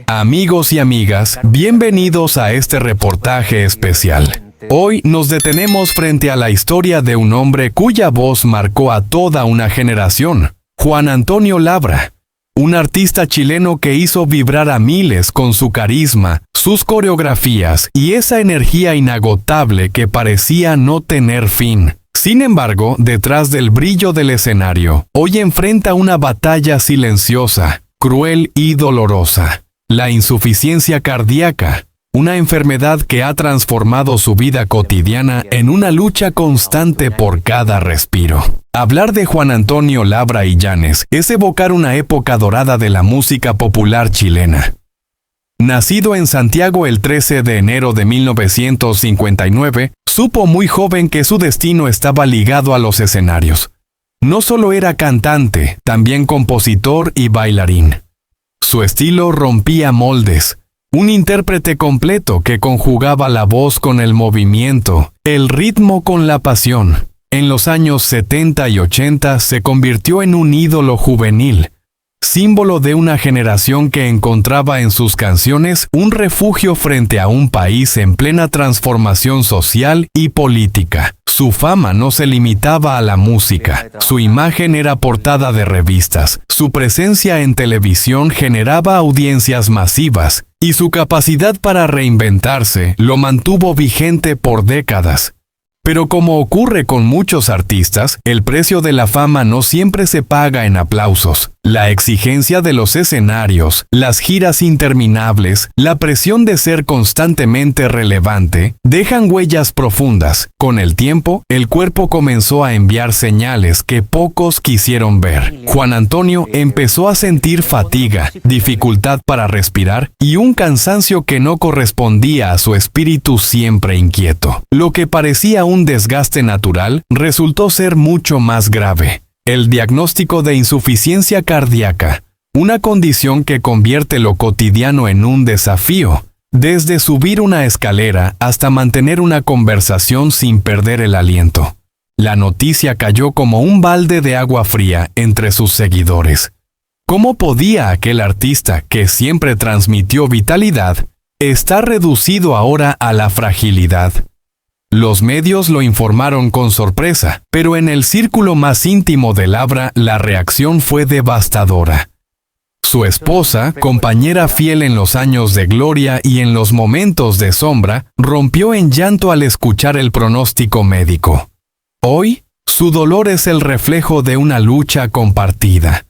Amigos y amigas, bienvenidos a este reportaje especial. Hoy nos detenemos frente a la historia de un hombre cuya voz marcó a toda una generación, Juan Antonio Labra, un artista chileno que hizo vibrar a miles con su carisma, sus coreografías y esa energía inagotable que parecía no tener fin. Sin embargo, detrás del brillo del escenario, hoy enfrenta una batalla silenciosa, cruel y dolorosa. La insuficiencia cardíaca, una enfermedad que ha transformado su vida cotidiana en una lucha constante por cada respiro. Hablar de Juan Antonio Labra Illanes es evocar una época dorada de la música popular chilena. Nacido en Santiago el 13 de enero de 1959, supo muy joven que su destino estaba ligado a los escenarios. No solo era cantante, también compositor y bailarín. Su estilo rompía moldes, un intérprete completo que conjugaba la voz con el movimiento, el ritmo con la pasión. En los años 70 y 80 se convirtió en un ídolo juvenil, símbolo de una generación que encontraba en sus canciones un refugio frente a un país en plena transformación social y política. Su fama no se limitaba a la música, su imagen era portada de revistas, su presencia en televisión generaba audiencias masivas, y su capacidad para reinventarse lo mantuvo vigente por décadas. Pero como ocurre con muchos artistas, el precio de la fama no siempre se paga en aplausos. La exigencia de los escenarios, las giras interminables, la presión de ser constantemente relevante, dejan huellas profundas. Con el tiempo, el cuerpo comenzó a enviar señales que pocos quisieron ver. Juan Antonio empezó a sentir fatiga, dificultad para respirar y un cansancio que no correspondía a su espíritu siempre inquieto. Lo que parecía un desgaste natural resultó ser mucho más grave. El diagnóstico de insuficiencia cardíaca, una condición que convierte lo cotidiano en un desafío, desde subir una escalera hasta mantener una conversación sin perder el aliento. La noticia cayó como un balde de agua fría entre sus seguidores. ¿Cómo podía aquel artista que siempre transmitió vitalidad estar reducido ahora a la fragilidad? Los medios lo informaron con sorpresa, pero en el círculo más íntimo de Labra la reacción fue devastadora. Su esposa, compañera fiel en los años de gloria y en los momentos de sombra, rompió en llanto al escuchar el pronóstico médico. Hoy, su dolor es el reflejo de una lucha compartida.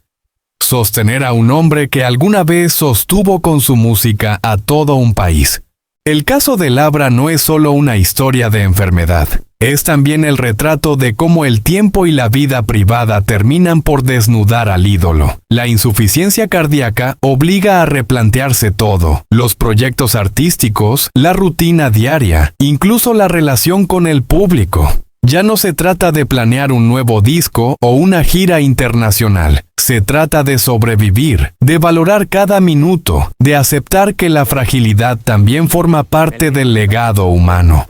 Sostener a un hombre que alguna vez sostuvo con su música a todo un país. El caso de Labra no es solo una historia de enfermedad, es también el retrato de cómo el tiempo y la vida privada terminan por desnudar al ídolo. La insuficiencia cardíaca obliga a replantearse todo, los proyectos artísticos, la rutina diaria, incluso la relación con el público. Ya no se trata de planear un nuevo disco o una gira internacional. Se trata de sobrevivir, de valorar cada minuto, de aceptar que la fragilidad también forma parte del legado humano.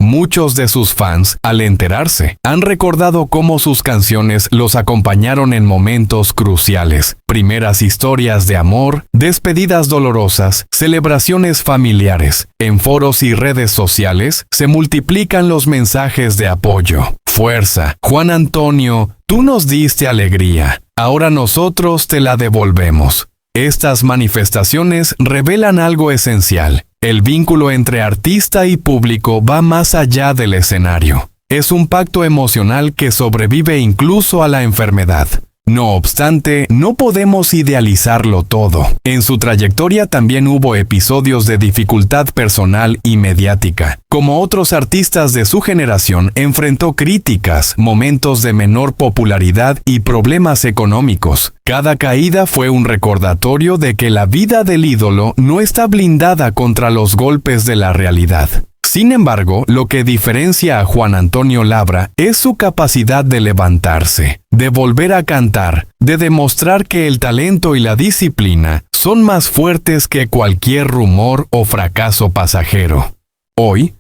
Muchos de sus fans, al enterarse, han recordado cómo sus canciones los acompañaron en momentos cruciales. Primeras historias de amor, despedidas dolorosas, celebraciones familiares. En foros y redes sociales se multiplican los mensajes de apoyo. Fuerza, Juan Antonio, tú nos diste alegría. Ahora nosotros te la devolvemos. Estas manifestaciones revelan algo esencial. El vínculo entre artista y público va más allá del escenario. Es un pacto emocional que sobrevive incluso a la enfermedad. No obstante, no podemos idealizarlo todo. En su trayectoria también hubo episodios de dificultad personal y mediática. Como otros artistas de su generación, enfrentó críticas, momentos de menor popularidad y problemas económicos. Cada caída fue un recordatorio de que la vida del ídolo no está blindada contra los golpes de la realidad. Sin embargo, lo que diferencia a Juan Antonio Labra es su capacidad de levantarse, de volver a cantar, de demostrar que el talento y la disciplina son más fuertes que cualquier rumor o fracaso pasajero. Hoy,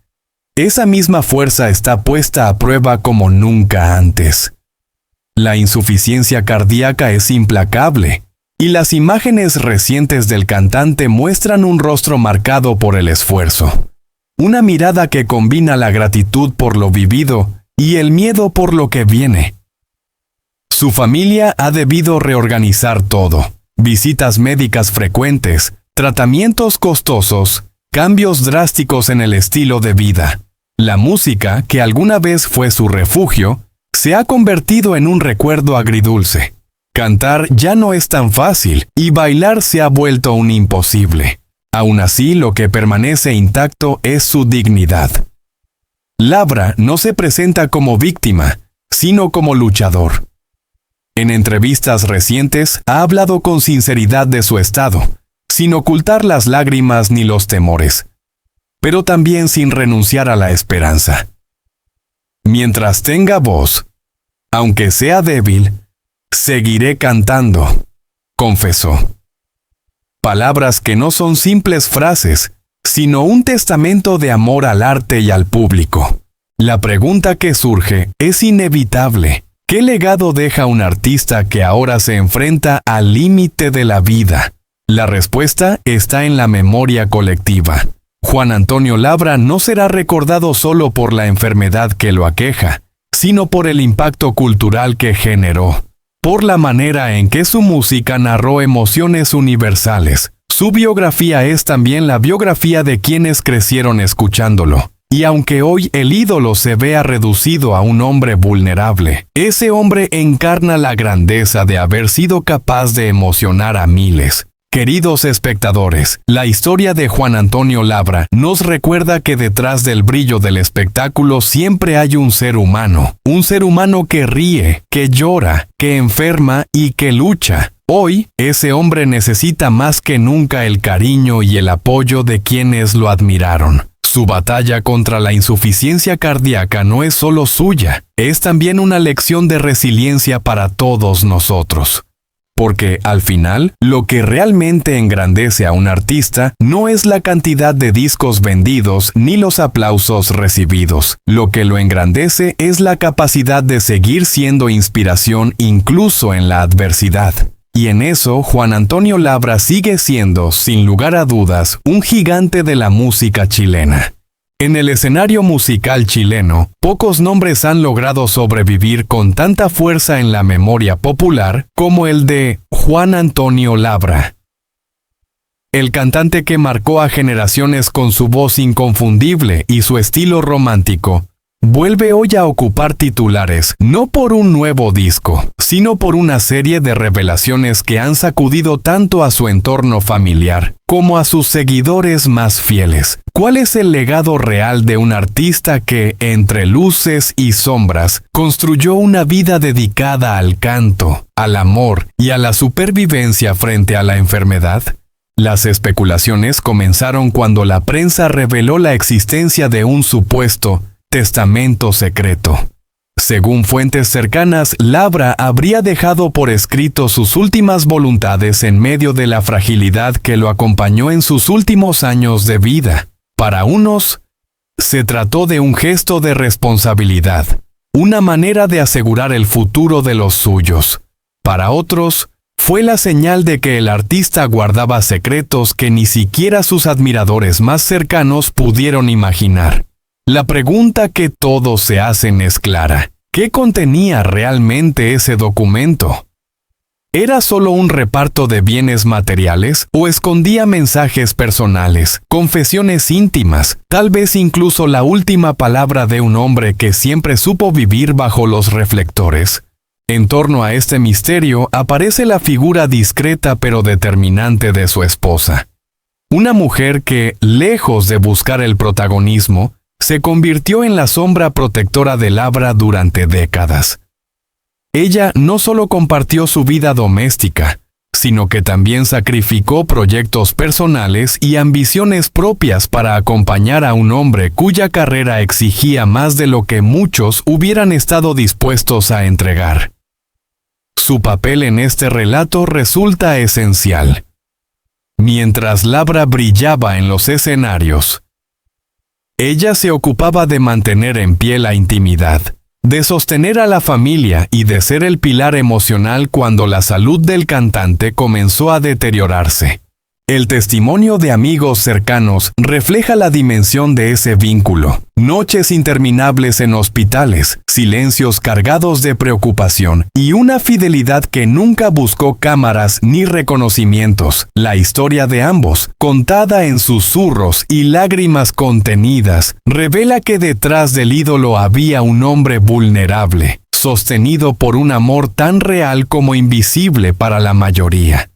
esa misma fuerza está puesta a prueba como nunca antes. La insuficiencia cardíaca es implacable. y las imágenes recientes del cantante muestran un rostro marcado por el esfuerzo. Una mirada que combina la gratitud por lo vivido y el miedo por lo que viene. Su familia ha debido reorganizar todo. Visitas médicas frecuentes, tratamientos costosos, cambios drásticos en el estilo de vida. La música, que alguna vez fue su refugio, se ha convertido en un recuerdo agridulce. Cantar ya no es tan fácil y bailar se ha vuelto un imposible. Aún así, lo que permanece intacto es su dignidad. Labra no se presenta como víctima, sino como luchador. En entrevistas recientes ha hablado con sinceridad de su estado, sin ocultar las lágrimas ni los temores, pero también sin renunciar a la esperanza. Mientras tenga voz, aunque sea débil, seguiré cantando, confesó. Palabras que no son simples frases, sino un testamento de amor al arte y al público. La pregunta que surge es inevitable. ¿Qué legado deja un artista que ahora se enfrenta al límite de la vida? La respuesta está en la memoria colectiva. Juan Antonio Labra no será recordado solo por la enfermedad que lo aqueja, sino por el impacto cultural que generó, por la manera en que su música narró emociones universales. Su biografía es también la biografía de quienes crecieron escuchándolo. Y aunque hoy el ídolo se vea reducido a un hombre vulnerable, ese hombre encarna la grandeza de haber sido capaz de emocionar a miles. Queridos espectadores, la historia de Juan Antonio Labra nos recuerda que detrás del brillo del espectáculo siempre hay un ser humano que ríe, que llora, que enferma y que lucha. Hoy, ese hombre necesita más que nunca el cariño y el apoyo de quienes lo admiraron. Su batalla contra la insuficiencia cardíaca no es solo suya, es también una lección de resiliencia para todos nosotros. Porque, al final, lo que realmente engrandece a un artista no es la cantidad de discos vendidos ni los aplausos recibidos. Lo que lo engrandece es la capacidad de seguir siendo inspiración incluso en la adversidad. Y en eso, Juan Antonio Labra sigue siendo, sin lugar a dudas, un gigante de la música chilena. En el escenario musical chileno, pocos nombres han logrado sobrevivir con tanta fuerza en la memoria popular como el de Juan Antonio Labra. El cantante que marcó a generaciones con su voz inconfundible y su estilo romántico, vuelve hoy a ocupar titulares, no por un nuevo disco, sino por una serie de revelaciones que han sacudido tanto a su entorno familiar como a sus seguidores más fieles. ¿Cuál es el legado real de un artista que, entre luces y sombras, construyó una vida dedicada al canto, al amor y a la supervivencia frente a la enfermedad? Las especulaciones comenzaron cuando la prensa reveló la existencia de un supuesto testamento secreto. Según fuentes cercanas, Labra habría dejado por escrito sus últimas voluntades en medio de la fragilidad que lo acompañó en sus últimos años de vida. Para unos, se trató de un gesto de responsabilidad, una manera de asegurar el futuro de los suyos. Para otros, fue la señal de que el artista guardaba secretos que ni siquiera sus admiradores más cercanos pudieron imaginar. La pregunta que todos se hacen es clara. ¿Qué contenía realmente ese documento? ¿Era solo un reparto de bienes materiales o escondía mensajes personales, confesiones íntimas, tal vez incluso la última palabra de un hombre que siempre supo vivir bajo los reflectores? En torno a este misterio aparece la figura discreta pero determinante de su esposa. Una mujer que, lejos de buscar el protagonismo, se convirtió en la sombra protectora de Labra durante décadas. Ella no solo compartió su vida doméstica, sino que también sacrificó proyectos personales y ambiciones propias para acompañar a un hombre cuya carrera exigía más de lo que muchos hubieran estado dispuestos a entregar. Su papel en este relato resulta esencial. Mientras Labra brillaba en los escenarios, ella se ocupaba de mantener en pie la intimidad, de sostener a la familia y de ser el pilar emocional cuando la salud del cantante comenzó a deteriorarse. El testimonio de amigos cercanos refleja la dimensión de ese vínculo. Noches interminables en hospitales, silencios cargados de preocupación y una fidelidad que nunca buscó cámaras ni reconocimientos. La historia de ambos, contada en susurros y lágrimas contenidas, revela que detrás del ídolo había un hombre vulnerable, sostenido por un amor tan real como invisible para la mayoría.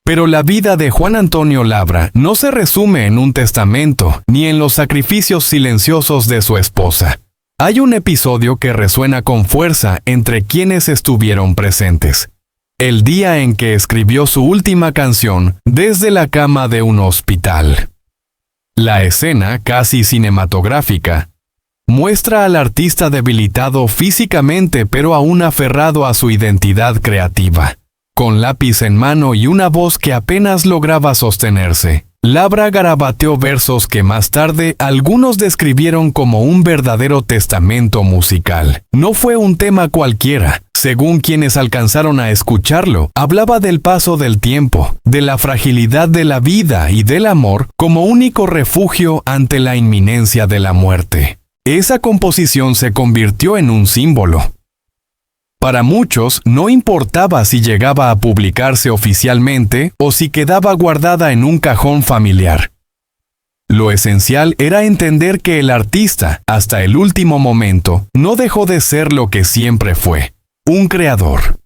Pero la vida de Juan Antonio Labra no se resume en un testamento ni en los sacrificios silenciosos de su esposa. Hay un episodio que resuena con fuerza entre quienes estuvieron presentes. El día en que escribió su última canción desde la cama de un hospital. La escena, casi cinematográfica, muestra al artista debilitado físicamente pero aún aferrado a su identidad creativa. Con lápiz en mano y una voz que apenas lograba sostenerse, Labra garabateó versos que más tarde algunos describieron como un verdadero testamento musical. No fue un tema cualquiera. Según quienes alcanzaron a escucharlo, hablaba del paso del tiempo, de la fragilidad de la vida y del amor como único refugio ante la inminencia de la muerte. Esa composición se convirtió en un símbolo. Para muchos, no importaba si llegaba a publicarse oficialmente o si quedaba guardada en un cajón familiar. Lo esencial era entender que el artista, hasta el último momento, no dejó de ser lo que siempre fue, un creador.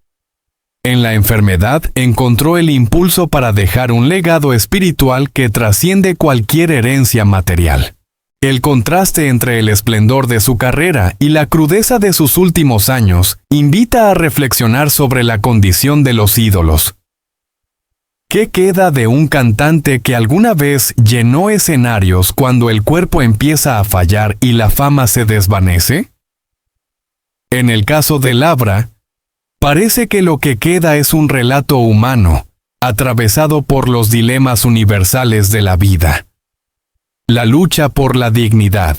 En la enfermedad encontró el impulso para dejar un legado espiritual que trasciende cualquier herencia material. El contraste entre el esplendor de su carrera y la crudeza de sus últimos años invita a reflexionar sobre la condición de los ídolos. ¿Qué queda de un cantante que alguna vez llenó escenarios cuando el cuerpo empieza a fallar y la fama se desvanece? En el caso de Labra, parece que lo que queda es un relato humano, atravesado por los dilemas universales de la vida. La lucha por la dignidad,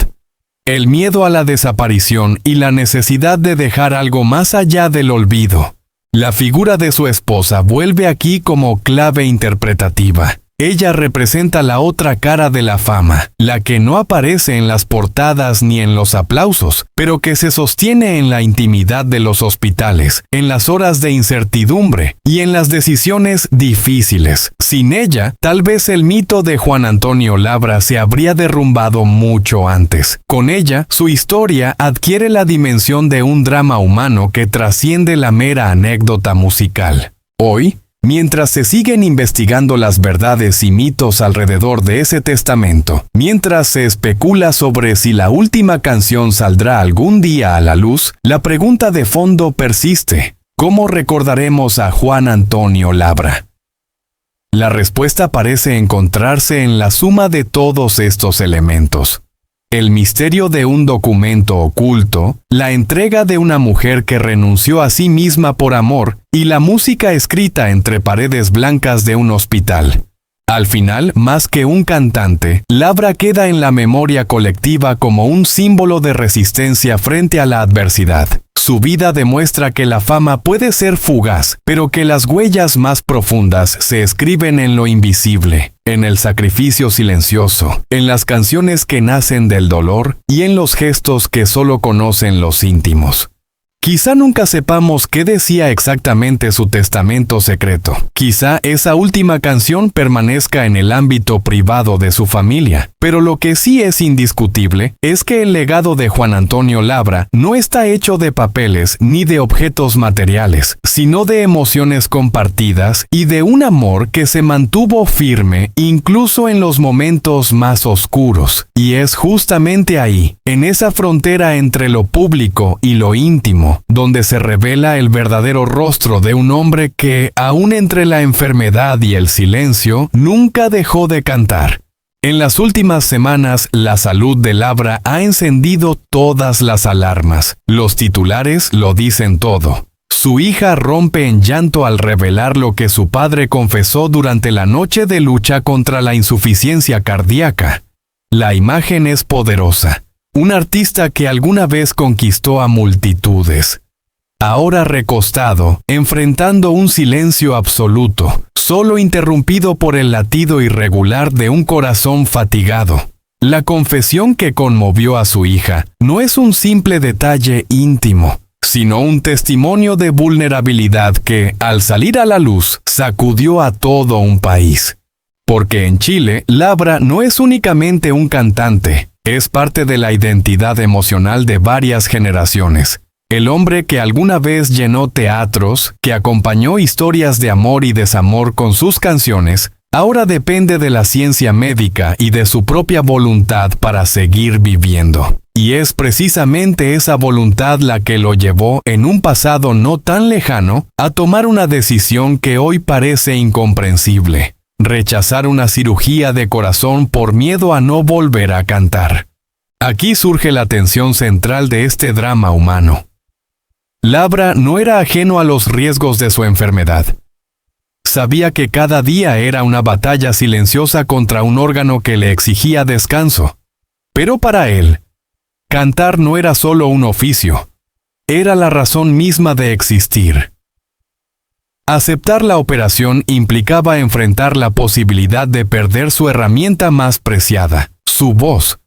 el miedo a la desaparición y la necesidad de dejar algo más allá del olvido. La figura de su esposa vuelve aquí como clave interpretativa. Ella representa la otra cara de la fama, la que no aparece en las portadas ni en los aplausos, pero que se sostiene en la intimidad de los hospitales, en las horas de incertidumbre y en las decisiones difíciles. Sin ella, tal vez el mito de Juan Antonio Labra se habría derrumbado mucho antes. Con ella, su historia adquiere la dimensión de un drama humano que trasciende la mera anécdota musical. Hoy, mientras se siguen investigando las verdades y mitos alrededor de ese testamento, mientras se especula sobre si la última canción saldrá algún día a la luz, la pregunta de fondo persiste: ¿cómo recordaremos a Juan Antonio Labra? La respuesta parece encontrarse en la suma de todos estos elementos. El misterio de un documento oculto, la entrega de una mujer que renunció a sí misma por amor y la música escrita entre paredes blancas de un hospital. Al final, más que un cantante, Labra queda en la memoria colectiva como un símbolo de resistencia frente a la adversidad. Su vida demuestra que la fama puede ser fugaz, pero que las huellas más profundas se escriben en lo invisible, en el sacrificio silencioso, en las canciones que nacen del dolor y en los gestos que solo conocen los íntimos. Quizá nunca sepamos qué decía exactamente su testamento secreto. Quizá esa última canción permanezca en el ámbito privado de su familia. Pero lo que sí es indiscutible es que el legado de Juan Antonio Labra no está hecho de papeles ni de objetos materiales, sino de emociones compartidas y de un amor que se mantuvo firme incluso en los momentos más oscuros. Y es justamente ahí, en esa frontera entre lo público y lo íntimo, donde se revela el verdadero rostro de un hombre que, aún entre la enfermedad y el silencio, nunca dejó de cantar. En las últimas semanas, la salud de Labra ha encendido todas las alarmas. Los titulares lo dicen todo. Su hija rompe en llanto al revelar lo que su padre confesó durante la noche de lucha contra la insuficiencia cardíaca. La imagen es poderosa. un artista que alguna vez conquistó a multitudes. Ahora recostado, enfrentando un silencio absoluto, solo interrumpido por el latido irregular de un corazón fatigado. La confesión que conmovió a su hija no es un simple detalle íntimo, sino un testimonio de vulnerabilidad que, al salir a la luz, sacudió a todo un país. Porque en Chile, Labra no es únicamente un cantante, es parte de la identidad emocional de varias generaciones. El hombre que alguna vez llenó teatros, que acompañó historias de amor y desamor con sus canciones, ahora depende de la ciencia médica y de su propia voluntad para seguir viviendo. Y es precisamente esa voluntad la que lo llevó, en un pasado no tan lejano, a tomar una decisión que hoy parece incomprensible: rechazar una cirugía de corazón por miedo a no volver a cantar. Aquí surge la tensión central de este drama humano. Labra no era ajeno a los riesgos de su enfermedad. Sabía que cada día era una batalla silenciosa contra un órgano que le exigía descanso. Pero para él, cantar no era solo un oficio, era la razón misma de existir. Aceptar la operación implicaba enfrentar la posibilidad de perder su herramienta más preciada, su voz.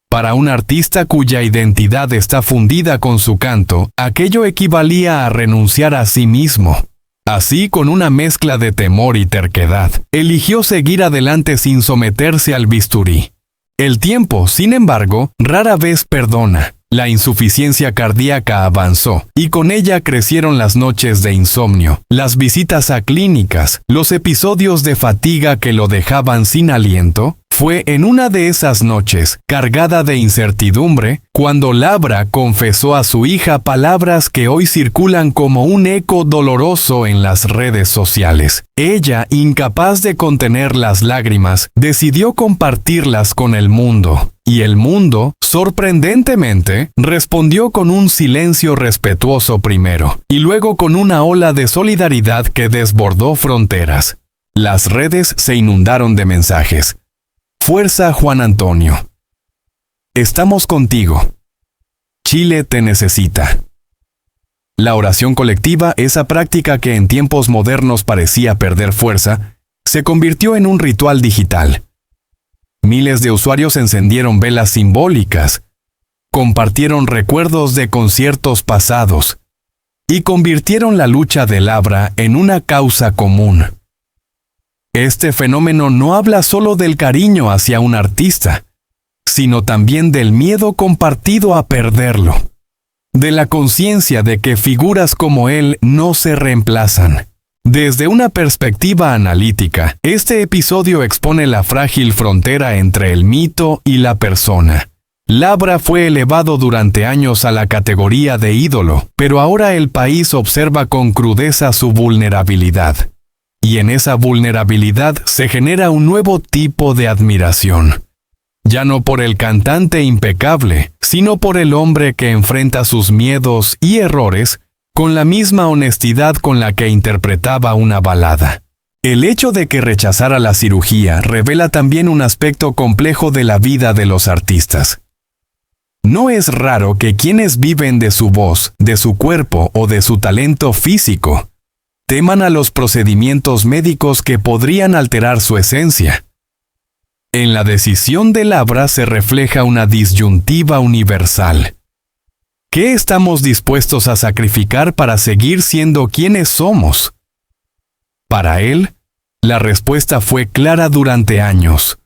Para un artista cuya identidad está fundida con su canto, aquello equivalía a renunciar a sí mismo. Así, con una mezcla de temor y terquedad, eligió seguir adelante sin someterse al bisturí. El tiempo, sin embargo, rara vez perdona. La insuficiencia cardíaca avanzó, y con ella crecieron las noches de insomnio, las visitas a clínicas, los episodios de fatiga que lo dejaban sin aliento. Fue en una de esas noches, cargada de incertidumbre, cuando Labra confesó a su hija palabras que hoy circulan como un eco doloroso en las redes sociales. Ella, incapaz de contener las lágrimas, decidió compartirlas con el mundo. Y el mundo, sorprendentemente, respondió con un silencio respetuoso primero, y luego con una ola de solidaridad que desbordó fronteras. Las redes se inundaron de mensajes. Fuerza, Juan Antonio. Estamos contigo. Chile te necesita. La oración colectiva, esa práctica que en tiempos modernos parecía perder fuerza, se convirtió en un ritual digital. Miles de usuarios encendieron velas simbólicas, compartieron recuerdos de conciertos pasados y convirtieron la lucha de Labra en una causa común. Este fenómeno no habla solo del cariño hacia un artista, sino también del miedo compartido a perderlo, de la conciencia de que figuras como él no se reemplazan. Desde una perspectiva analítica, este episodio expone la frágil frontera entre el mito y la persona. Labra fue elevado durante años a la categoría de ídolo, pero ahora el país observa con crudeza su vulnerabilidad. Y en esa vulnerabilidad se genera un nuevo tipo de admiración. Ya no por el cantante impecable, sino por el hombre que enfrenta sus miedos y errores con la misma honestidad con la que interpretaba una balada. El hecho de que rechazara la cirugía revela también un aspecto complejo de la vida de los artistas. No es raro que quienes viven de su voz, de su cuerpo o de su talento físico, teman a los procedimientos médicos que podrían alterar su esencia. En la decisión de Labra se refleja una disyuntiva universal. ¿Qué estamos dispuestos a sacrificar para seguir siendo quienes somos? Para él, la respuesta fue clara durante años.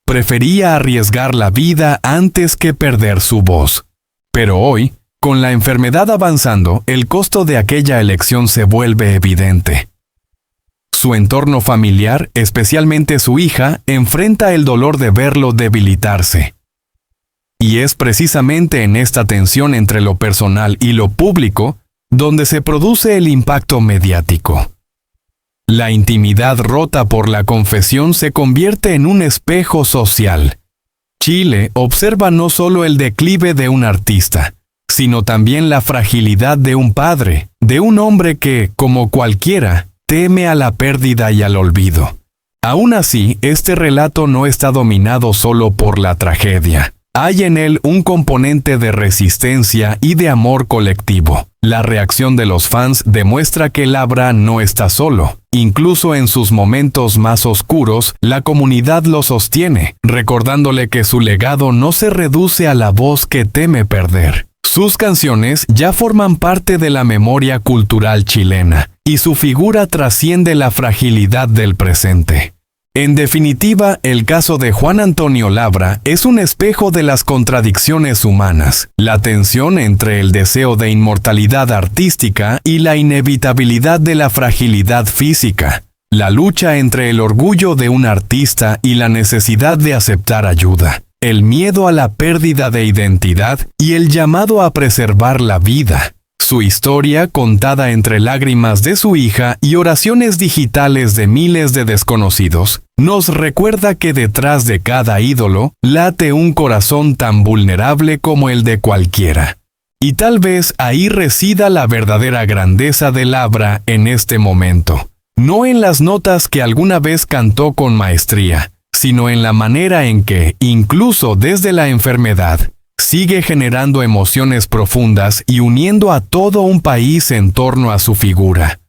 Prefería arriesgar la vida antes que perder su voz. Pero hoy, con la enfermedad avanzando, el costo de aquella elección se vuelve evidente. Su entorno familiar, especialmente su hija, enfrenta el dolor de verlo debilitarse. Y es precisamente en esta tensión entre lo personal y lo público donde se produce el impacto mediático. La intimidad rota por la confesión se convierte en un espejo social. Chile observa no solo el declive de un artista, sino también la fragilidad de un padre, de un hombre que, como cualquiera, teme a la pérdida y al olvido. Aún así, este relato no está dominado solo por la tragedia. Hay en él un componente de resistencia y de amor colectivo. La reacción de los fans demuestra que Labra no está solo. Incluso en sus momentos más oscuros, la comunidad lo sostiene, recordándole que su legado no se reduce a la voz que teme perder. Sus canciones ya forman parte de la memoria cultural chilena, y su figura trasciende la fragilidad del presente. En definitiva, el caso de Juan Antonio Labra es un espejo de las contradicciones humanas, la tensión entre el deseo de inmortalidad artística y la inevitabilidad de la fragilidad física, la lucha entre el orgullo de un artista y la necesidad de aceptar ayuda, el miedo a la pérdida de identidad y el llamado a preservar la vida. Su historia, contada entre lágrimas de su hija y oraciones digitales de miles de desconocidos, nos recuerda que detrás de cada ídolo late un corazón tan vulnerable como el de cualquiera. Y tal vez ahí resida la verdadera grandeza de Labra en este momento. No en las notas que alguna vez cantó con maestría, sino en la manera en que, incluso desde la enfermedad, sigue generando emociones profundas y uniendo a todo un país en torno a su figura.